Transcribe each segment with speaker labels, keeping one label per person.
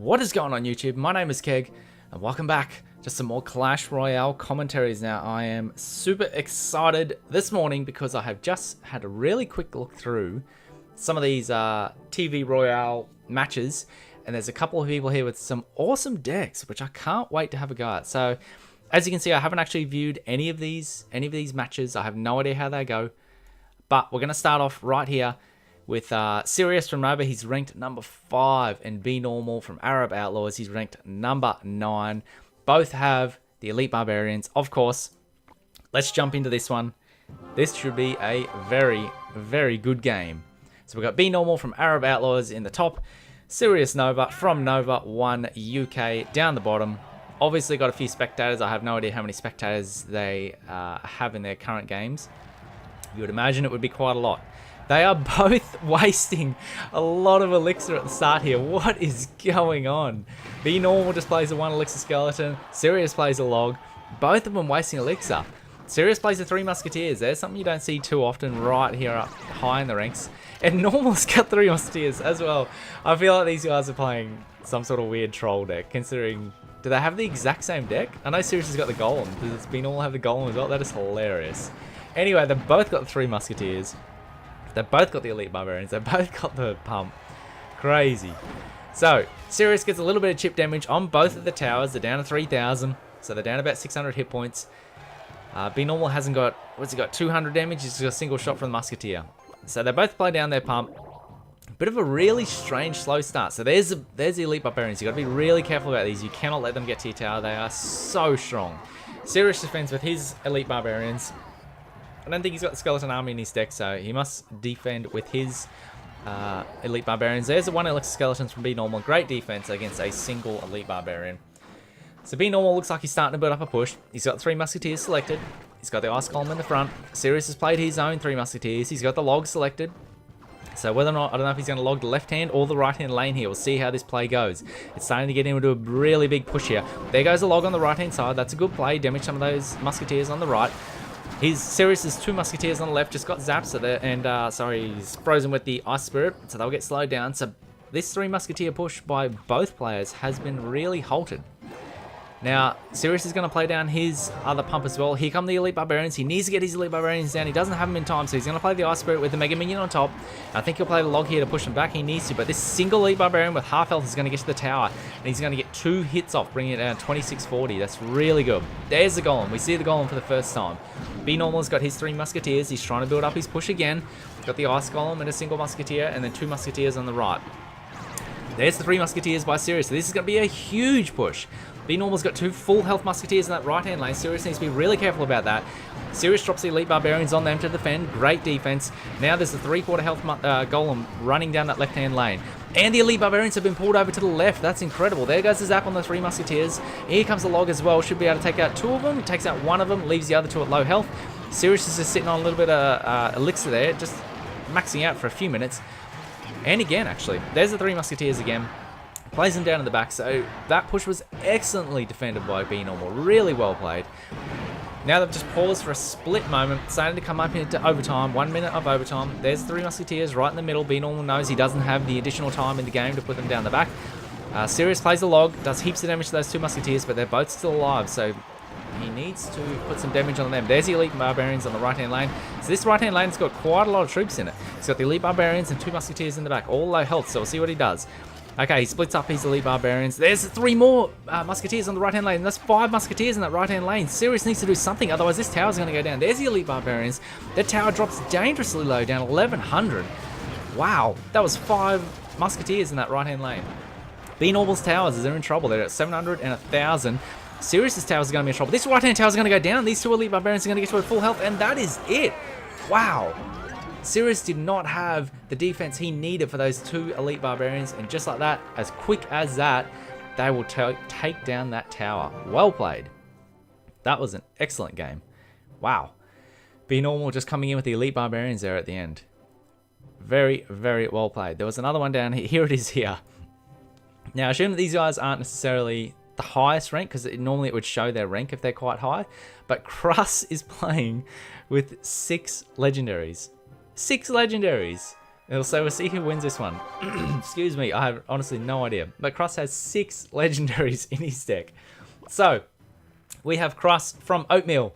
Speaker 1: What is going on YouTube? My name is Keg and welcome back to some more Clash Royale commentaries. Now I am super excited this morning because I have just had a really quick look through some of these TV Royale matches, and there's a couple of people here with some awesome decks which I can't wait to have a go at. So as you can see, I haven't actually viewed any of these matches. I have no idea how they go, but we're going to start off right here with Sirius from Nova. He's ranked number 5, and Be Normal from Arab Outlaws, he's ranked number 9. Both have the Elite Barbarians, of course. Let's jump into this one. This should be a very, very good game. So we've got Be Normal from Arab Outlaws in the top, Sirius Nova from Nova 1 UK down the bottom. Obviously got a few spectators. I have no idea how many spectators they have in their current games. You would imagine it would be quite a lot. They are both wasting a lot of elixir at the start here. What is going on? Be Normal just plays a 1 elixir skeleton. Sirius plays a log. Both of them wasting elixir. Sirius plays the 3 musketeers. There's something you don't see too often right here up high in the ranks. And Normal's got 3 musketeers as well. I feel like these guys are playing some sort of weird troll deck, considering... Do they have the exact same deck? I know Sirius has got the golem. Does Be Normal have the golem as well? That is hilarious. Anyway, they've both got the 3 musketeers. They've both got the Elite Barbarians. They've both got the pump. Crazy. So, Sirius gets a little bit of chip damage on both of the towers. They're down to 3,000. So they're down about 600 hit points. Be Normal hasn't got... What's he got? 200 damage. He's got a single shot from the Musketeer. So they both play down their pump. Bit of a really strange slow start. So there's the Elite Barbarians. You've got to be really careful about these. You cannot let them get to your tower. They are so strong. Sirius defends with his Elite Barbarians. I don't think he's got the Skeleton Army in his deck, so he must defend with his Elite Barbarians. There's the 1 Elixir Skeletons from Be Normal. Great defense against a single Elite Barbarian. So Be Normal looks like he's starting to build up a push. He's got 3 Musketeers selected. He's got the Ice Column in the front. Sirius has played his own 3 Musketeers. He's got the log selected. So whether or not, I don't know if he's going to log the left hand or the right hand lane here. We'll see how this play goes. It's starting to get into a really big push here. There goes the log on the right hand side. That's a good play. Damage some of those Musketeers on the right. His Sirius's 2 Musketeers on the left just got zapped, so he's frozen with the Ice Spirit, so they'll get slowed down. So this 3 Musketeer push by both players has been really halted. Now, Sirius is going to play down his other pump as well. Here come the Elite Barbarians. He needs to get his Elite Barbarians down. He doesn't have them in time, so he's going to play the Ice Spirit with the Mega Minion on top. I think he'll play the log here to push him back. He needs to, but this single Elite Barbarian with half health is going to get to the tower, and he's going to get 2 hits off, bringing it down 2640. That's really good. There's the Golem. We see the Golem for the first time. Be Normal's got his 3 Musketeers. He's trying to build up his push again. Got the Ice Golem and a single Musketeer, and then 2 Musketeers on the right. There's the 3 Musketeers by Sirius. So this is going to be a huge push. Be Normal's got 2 full health Musketeers in that right-hand lane. Sirius needs to be really careful about that. Sirius drops the Elite Barbarians on them to defend. Great defense. Now there's the 3/4 health Golem running down that left-hand lane. And the Elite Barbarians have been pulled over to the left. That's incredible. There goes the zap on the 3 Musketeers. Here comes the log as well. Should be able to take out 2 of them. Takes out 1 of them. Leaves the other 2 at low health. Sirius is just sitting on a little bit of elixir there. Just maxing out for a few minutes. And again, actually. There's the 3 Musketeers again. Plays them down in the back, so that push was excellently defended by Be Normal. Really well played. Now they've just paused for a split moment, starting to come up into overtime. 1 minute of overtime. There's 3 Musketeers right in the middle. Be Normal knows he doesn't have the additional time in the game to put them down the back. Sirius plays the log, does heaps of damage to those 2 Musketeers, but they're both still alive, so he needs to put some damage on them. There's the Elite Barbarians on the right-hand lane. So this right-hand lane's got quite a lot of troops in it. He's got the Elite Barbarians and 2 Musketeers in the back, all low health, so we'll see what he does. Okay, he splits up his Elite Barbarians. There's 3 more Musketeers on the right-hand lane. That's 5 Musketeers in that right-hand lane. Sirius needs to do something, otherwise this tower's going to go down. There's the Elite Barbarians. That tower drops dangerously low, down 1100. Wow, that was 5 Musketeers in that right-hand lane. Be Normal's towers are in trouble. They're at 700 and 1,000. Sirius's towers are going to be in trouble. This right-hand tower is going to go down. These 2 Elite Barbarians are going to get to a full health, and that is it. Wow. Sirius did not have the defense he needed for those 2 Elite Barbarians, and just like that, as quick as that, they will take down that tower. Well played. That was an excellent game. Wow. Be Normal just coming in with the Elite Barbarians there at the end. Very, very well played. There was another one down here. Here it is here. Now, I assume that these guys aren't necessarily the highest rank, because normally it would show their rank if they're quite high, but Kruss is playing with 6 legendaries. 6 legendaries. So we'll see who wins this one. Excuse me, I have honestly no idea. But Cross has 6 legendaries in his deck. So, we have Cross from Oatmeal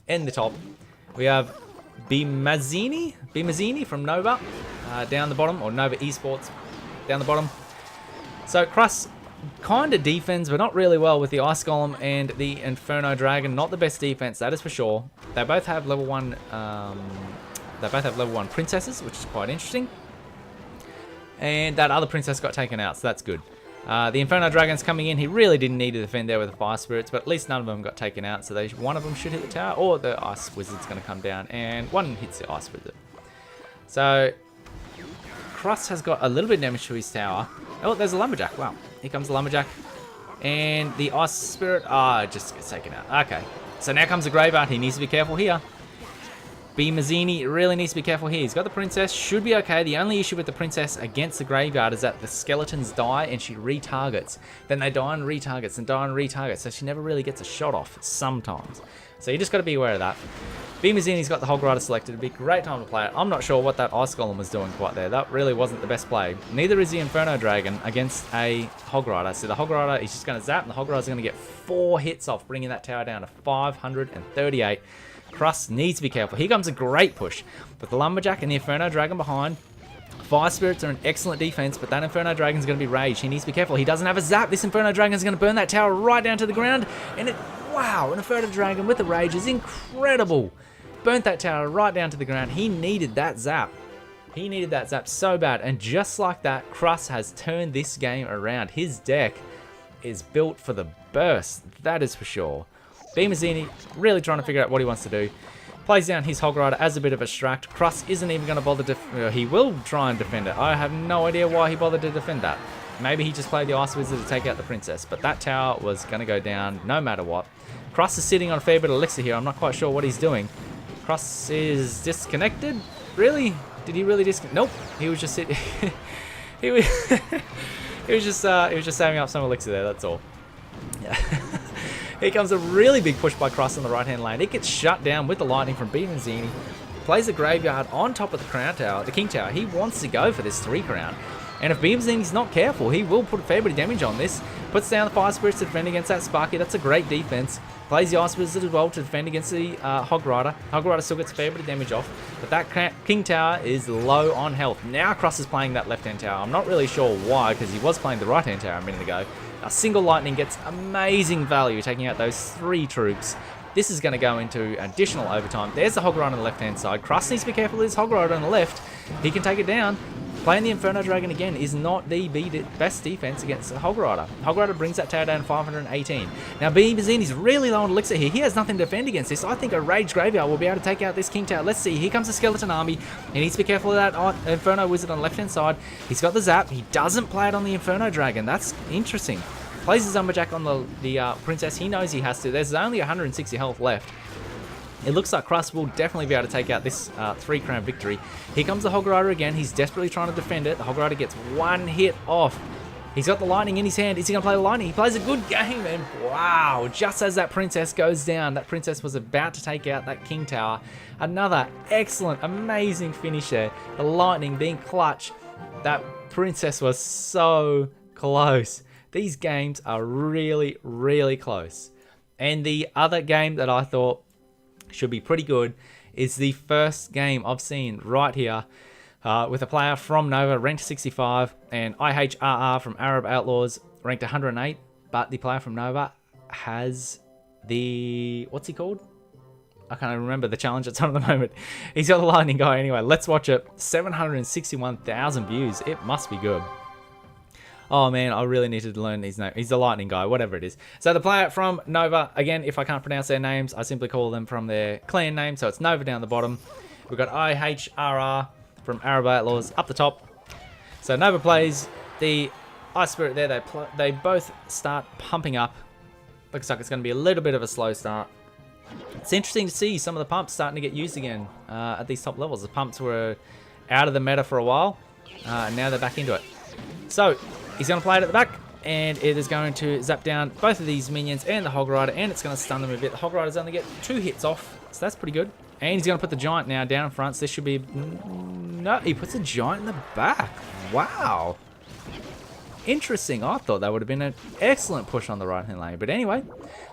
Speaker 1: in the top. We have Bimazini from Nova down the bottom, or Nova Esports down the bottom. So Cross kind of defends, but not really well with the Ice Golem and the Inferno Dragon. Not the best defense, that is for sure. They both have level 1. They both have level 1 princesses, which is quite interesting. And that other princess got taken out, so that's good. The Inferno Dragon's coming in. He really didn't need to defend there with the Fire Spirits, but at least none of them got taken out. So one of them should hit the tower, or the Ice Wizard's going to come down, and one hits the Ice Wizard. So Cross has got a little bit of damage to his tower. Oh, there's a Lumberjack. Wow, here comes the Lumberjack. And the Ice Spirit, just gets taken out. Okay, so now comes the Graveyard. He needs to be careful here. Mazzini really needs to be careful here. He's got the Princess, should be okay. The only issue with the Princess against the Graveyard is that the skeletons die and she retargets. Then they die and retargets and die and retargets, so she never really gets a shot off sometimes. So you just got to be aware of that. Mazzini's got the Hog Rider selected. It'd be a great time to play it. I'm not sure what that Ice Golem was doing quite there. That really wasn't the best play. Neither is the Inferno Dragon against a Hog Rider. So the Hog Rider is just going to zap, and the Hog Rider's going to get 4 hits off, bringing that tower down to 538. Cross needs to be careful. Here comes a great push. But the Lumberjack and the Inferno Dragon behind. Fire Spirits are an excellent defense, but that Inferno Dragon's going to be raged. He needs to be careful. He doesn't have a zap. This Inferno Dragon's going to burn that tower right down to the ground. And wow, an Inferno Dragon with the rage is incredible. Burnt that tower right down to the ground. He needed that zap. He needed that zap so bad. And just like that, Cross has turned this game around. His deck is built for the burst. That is for sure. Mazzini really trying to figure out what he wants to do. Plays down his Hog Rider as a bit of a distract. Cross isn't even going to bother he will try and defend it. I have no idea why he bothered to defend that. Maybe he just played the Ice Wizard to take out the Princess. But that tower was going to go down no matter what. Cross is sitting on a fair bit of elixir here. I'm not quite sure what he's doing. Cross is disconnected? Really? Did he really disconnect? Nope. He was just sitting. he was just saving up some elixir there, that's all. Yeah. Here comes a really big push by Cross on the right-hand lane. It gets shut down with the lightning from Mazzini. Plays the Graveyard on top of the Crown Tower, the King Tower. He wants to go for this 3 crown. And if Mazzini's not careful, he will put a fair bit of damage on this. Puts down the Fire Spirits to defend against that Sparky. That's a great defense. Plays the Ice Wizard as well to defend against the Hog Rider. Hog Rider still gets a fair bit of damage off. But that King Tower is low on health. Now Cross is playing that left-hand tower. I'm not really sure why, because he was playing the right-hand tower a minute ago. A single lightning gets amazing value, taking out those 3 troops. This is going to go into additional overtime. There's the Hog Rider on the left-hand side. Cross needs to be careful of his Hog Rider on the left. He can take it down. Playing the Inferno Dragon again is not the best defense against the Hog Rider. Hog Rider brings that tower down to 518. Now, Mazzini's really low on elixir here. He has nothing to defend against this. I think a Rage Graveyard will be able to take out this King Tower. Let's see. Here comes the Skeleton Army. He needs to be careful of that Inferno Wizard on the left-hand side. He's got the zap. He doesn't play it on the Inferno Dragon. That's interesting. Plays the Lumberjack on the Princess. He knows he has to. There's only 160 health left. It looks like Cross will definitely be able to take out this 3 crown victory. Here comes the Hog Rider again. He's desperately trying to defend it. The Hog Rider gets 1 hit off. He's got the lightning in his hand. Is he going to play the lightning? He plays a good game, and wow, just as that Princess goes down, that Princess was about to take out that King Tower. Another excellent, amazing finish there. The lightning being clutch. That Princess was so close. These games are really, really close. And the other game that I thought should be pretty good is the first game I've seen right here with a player from Nova ranked 65 and IHRR from Arab Outlaws ranked 108, but the player from Nova has the, what's he called? I can't remember the challenge that's on at the moment. He's got the lightning guy anyway. Let's watch it. 761,000 views. It must be good. Oh man, I really needed to learn these names. He's the lightning guy, whatever it is. So the player from Nova, again, if I can't pronounce their names, I simply call them from their clan name. So it's Nova down the bottom. We've got IHRR from Arab Outlaws up the top. So Nova plays the Ice Spirit there. They both start pumping up. Looks like it's going to be a little bit of a slow start. It's interesting to see some of the pumps starting to get used again at these top levels. The pumps were out of the meta for a while, and now they're back into it. So he's going to play it at the back, and it is going to zap down both of these minions and the Hog Rider, and it's going to stun them a bit. The Hog Rider's only get 2 hits off, so that's pretty good. And he's going to put the Giant now down in front, so this should be no, he puts a giant in the back. Wow. Interesting. I thought that would have been an excellent push on the right-hand lane. But anyway,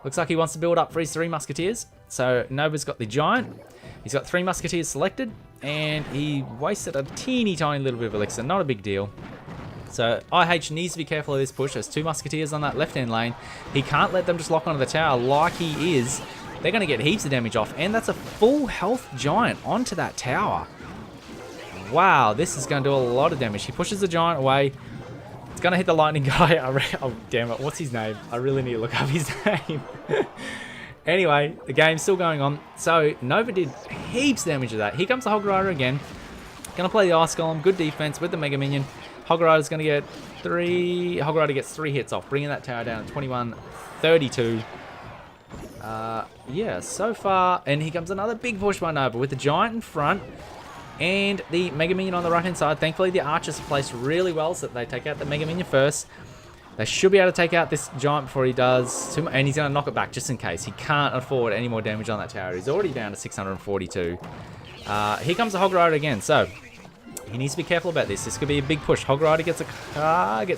Speaker 1: looks like he wants to build up for his 3 musketeers. So Nova's got the giant. He's got 3 musketeers selected. And he wasted a teeny tiny little bit of elixir. Not a big deal. So IH needs to be careful of this push. There's 2 musketeers on that left-hand lane. He can't let them just lock onto the tower like he is. They're going to get heaps of damage off. And that's a full health giant onto that tower. Wow, this is going to do a lot of damage. He pushes the giant away. It's going to hit the lightning guy. Oh, damn it. What's his name? I really need to look up his name. Anyway, the game's still going on. So Nova did heaps of damage to that. Here comes the Hog Rider again. Going to play the Ice Golem. Good defense with the Mega Minion. Hog Rider's going to get 3... Hog Rider gets 3 hits off, bringing that tower down to 21-32. Yeah, so far... And here comes another big push by Nova with the Giant in front and the Mega Minion on the right-hand side. Thankfully, the Archers are placed really well so that they take out the Mega Minion first. They should be able to take out this Giant before he does. And he's going to knock it back just in case. He can't afford any more damage on that tower. He's already down to 642. Here comes the Hog Rider again. So... he needs to be careful about this. This could be a big push. Hog Rider gets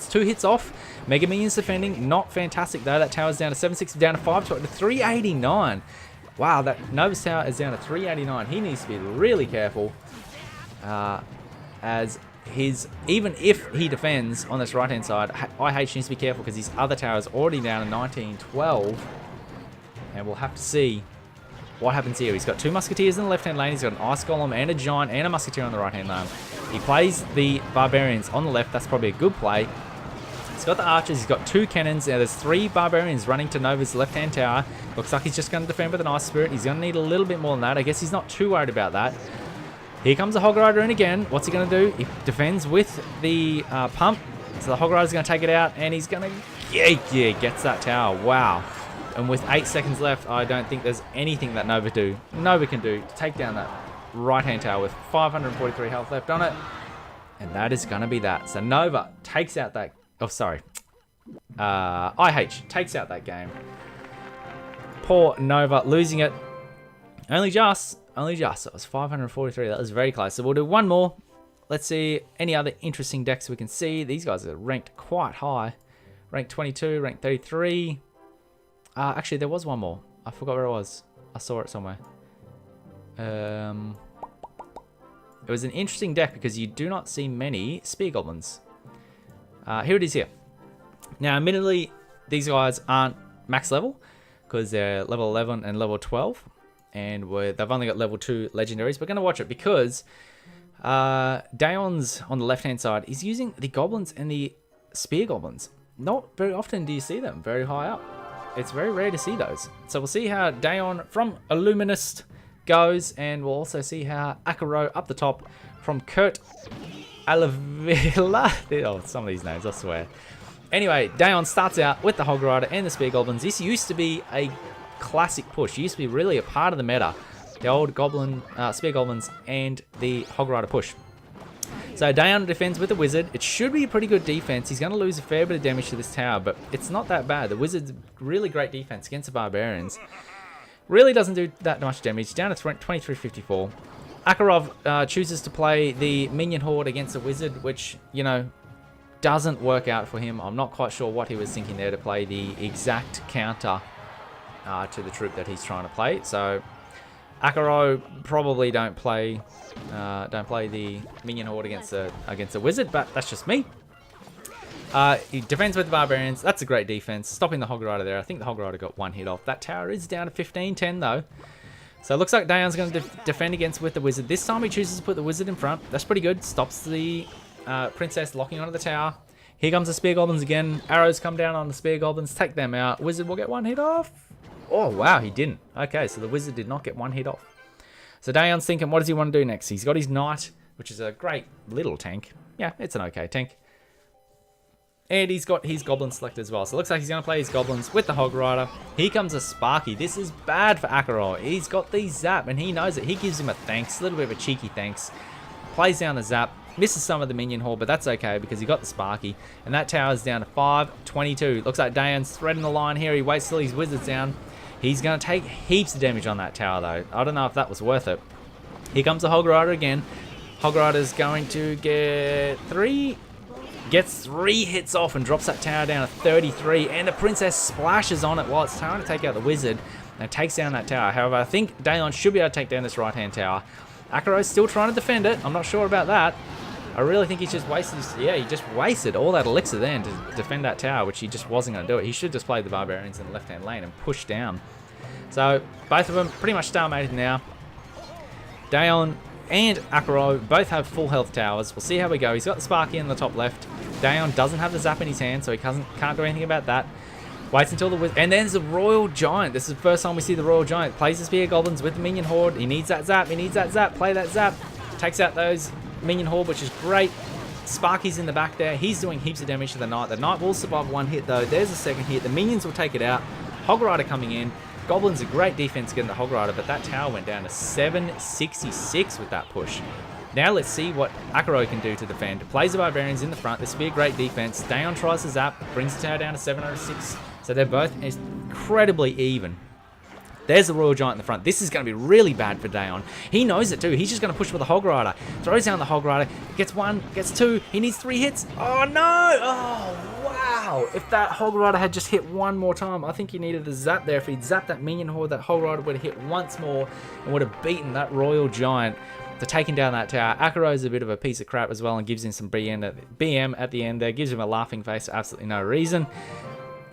Speaker 1: 2 hits off. Mega Minion's defending. Not fantastic though. That tower's down to 760, down to 5, to 389. Wow, that Nova's tower is down to 389. He needs to be really careful. As his... even if he defends on this right-hand side, IH needs to be careful because his other tower is already down to 1912. And we'll have to see what happens here. He's got 2 musketeers in the left-hand lane. He's got an Ice Golem and a giant and a musketeer on the right-hand lane. He plays the Barbarians on the left. That's probably a good play. He's got the Archers. He's got 2 cannons. Now there's 3 Barbarians running to Nova's left-hand tower. Looks like he's just going to defend with an Ice Spirit. He's going to need a little bit more than that. I guess he's not too worried about that. Here comes the Hog Rider in again. What's he going to do? He defends with the pump. So the Hog Rider's going to take it out, and he's going to... yeah, gets that tower. Wow. And with 8 seconds left, I don't think there's anything that Nova can do to take down that right-hand tower with 543 health left on it. And that is going to be that. So Nova takes out that... oh, sorry. IH takes out that game. Poor Nova losing it. Only just. It was 543. That was very close. So we'll do one more. Let's see any other interesting decks we can see. These guys are ranked quite high. Rank 22, rank 33. Actually, there was one more. I forgot where it was. I saw it somewhere. It was an interesting deck because you do not see many Spear Goblins. Here it is here. Now, admittedly, these guys aren't max level because they're level 11 and level 12. And they've only got level 2 legendaries. We're going to watch it because Daeon's on the left-hand side. He's using the Goblins and the Spear Goblins. Not very often do you see them very high up. It's very rare to see those. So we'll see how Daeon from Illuminist goes, and we'll also see how Akaro up the top from Kurt Alavila. Oh, some of these names, I swear. Anyway, Daeon starts out with the Hog Rider and the Spear Goblins. This used to be a classic push. It used to be really a part of the meta. The old Spear Goblins and the Hog Rider push. So Daeon defends with the Wizard. It should be a pretty good defense. He's going to lose a fair bit of damage to this tower, but it's not that bad. The Wizard's really great defense against the Barbarians. Really doesn't do that much damage. Down to 2354. Akarov chooses to play the Minion Horde against the Wizard, which, you know, doesn't work out for him. I'm not quite sure what he was thinking there to play the exact counter to the troop that he's trying to play. So Akaro probably don't play the Minion Horde against the Wizard, but that's just me. He defends with the Barbarians. That's a great defense. Stopping the Hog Rider there. I think the Hog Rider got 1 hit off. That tower is down to 1510 though. So it looks like Daeon's going to defend against with the Wizard. This time he chooses to put the Wizard in front. That's pretty good. Stops the Princess locking onto the tower. Here comes the Spear Goblins again. Arrows come down on the Spear Goblins. Take them out. Wizard will get 1 hit off. Oh, wow, he didn't. Okay, so the Wizard did not get 1 hit off. So Daeon's thinking, what does he want to do next? He's got his Knight, which is a great little tank. Yeah, it's an okay tank. And he's got his Goblin selected as well. So it looks like he's going to play his Goblins with the Hog Rider. Here comes a Sparky. This is bad for Akaro. He's got the Zap, and he knows it. He gives him a thanks, a little bit of a cheeky thanks. Plays down the Zap. Misses some of the Minion Horde, but that's okay because he got the Sparky. And that tower's down to 522. Looks like Daeon's threading the line here. He waits till his Wizard's down. He's going to take heaps of damage on that tower, though. I don't know if that was worth it. Here comes the Hog Rider again. Hog Rider's going to get gets 3 hits off and drops that tower down to 33, and the Princess splashes on it while it's trying to take out the Wizard and takes down that tower. However, I think Dayon should be able to take down this right-hand tower. Akaro's still trying to defend it. I'm not sure about that. I really think he's just wasted he just wasted all that elixir then to defend that tower, which he just wasn't going to do it. He should just play the Barbarians in the left-hand lane and push down. So, both of them pretty much stalemated now. Dayon and Akaro both have full health towers. We'll see how we go. He's got the Sparky in the top left. Dayon doesn't have the Zap in his hand, so he can't do anything about that. Waits until the Wizard. And then there's the Royal Giant. This is the first time we see the Royal Giant. Plays the Spear Goblins with the Minion Horde. He needs that Zap. He needs that Zap. Play that Zap. Takes out those Minion Horde, which is great. Sparky's in the back there. He's doing heaps of damage to the Knight. The Knight will survive 1 hit, though. There's a second hit. The Minions will take it out. Hog Rider coming in. Goblins are great defense getting the Hog Rider, but that tower went down to 766 with that push. Now let's see what Akaro can do to defend. Plays the Barbarians in the front. This will be a great defense. Dayon tries to zap, brings the tower down to 706. So they're both incredibly even. There's the Royal Giant in the front. This is going to be really bad for Dayon. He knows it too. He's just going to push with the Hog Rider. Throws down the Hog Rider. Gets 1, gets 2. He needs 3 hits. Oh no! Oh wow! If that Hog Rider had just hit 1 more time, I think he needed a zap there. If he'd zapped that Minion Horde, that Hog Rider would have hit once more and would have beaten that Royal Giant to taking down that tower. Akaro's a bit of a piece of crap as well and gives him some BM at the end there. Gives him a laughing face for absolutely no reason.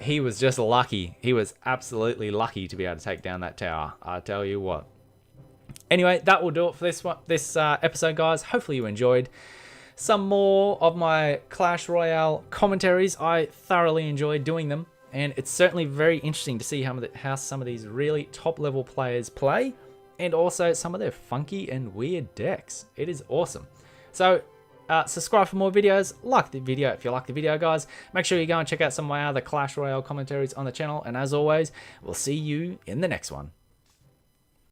Speaker 1: He was just lucky. He was absolutely lucky to be able to take down that tower. I tell you what. Anyway, that will do it for this episode, guys. Hopefully you enjoyed some more of my Clash Royale commentaries. I thoroughly enjoyed doing them, and it's certainly very interesting to see how some of these really top-level players play, and also some of their funky and weird decks. It is awesome. So, subscribe for more videos, like the video if you like the video, guys. Make sure you go and check out some of my other Clash Royale commentaries on the channel, and as always, we'll see you in the next one.